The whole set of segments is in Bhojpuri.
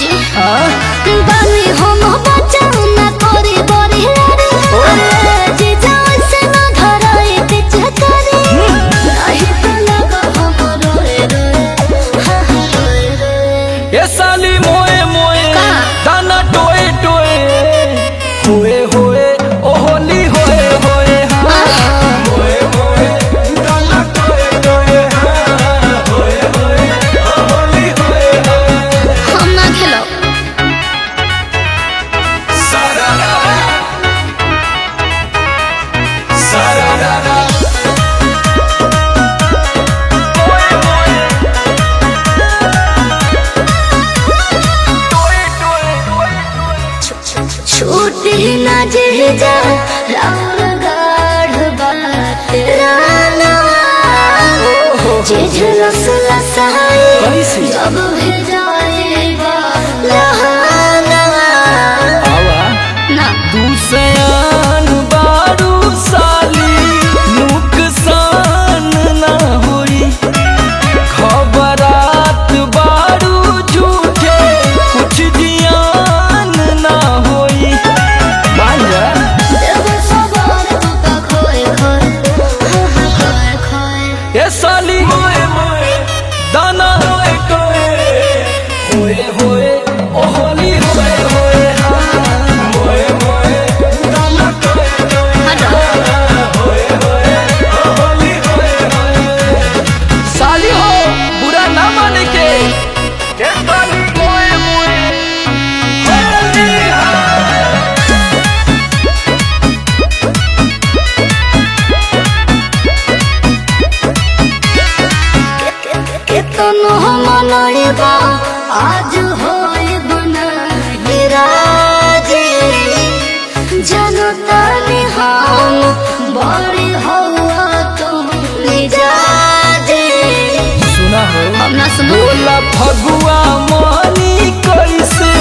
जी बानी हम बचा ना करे बरी अरे जी जान से ना धराए ते चकरे नहीं तो लगा हम रोए रोए रोए रोए ये साली मोए मोए दाना टोए टोए होए होए ओ होली होए होए होए होए दाना टोए टोए होए होए ओ होली होए हम ना खेलो सारा सारा छूटी ना जे जा राउर गाढ़ बात राना चीज रस लसाए कैसे? जब भेजाएगा लहाना आवा ना तू सयान बारू साली नुकसान ना होई खबरात बारू झूठे कुछ जियान ना होई मान जा देव सवार तू का खोए खोए खोए खोए ये साली मोए मोए दाना होए टोए होए होए ओ होली होए होए होए होए दाना टोए साली हो बुरा ना माने के साली मोए मोए होली केतनो मनइबा आज होए बना राजे जनता ने हम बड़ी हवा तुम निजाजे सुना हो हम ना सुनो बोला फगुआ मानी कैसे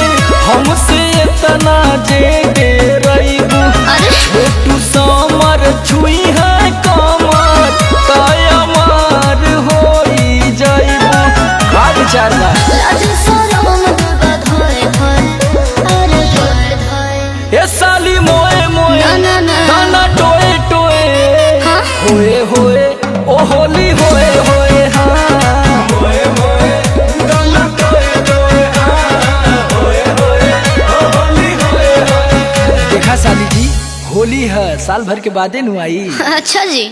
हमसे इतना जेगे रईबू अरे छोटू समर छुई है कमर तयमार होई जाइबू का विचार बा लाज शरम दुबा धोए धोए अरे धोए धोए ये साली मोए मोए ना ना ना दाना टोए टोए हाँ? होए होए ओ होली होए होए होए होए दाना टोए टोए होए होए ओ होली होए देखा साली जी होली है साल भर के बादे नु आई अच्छा जी।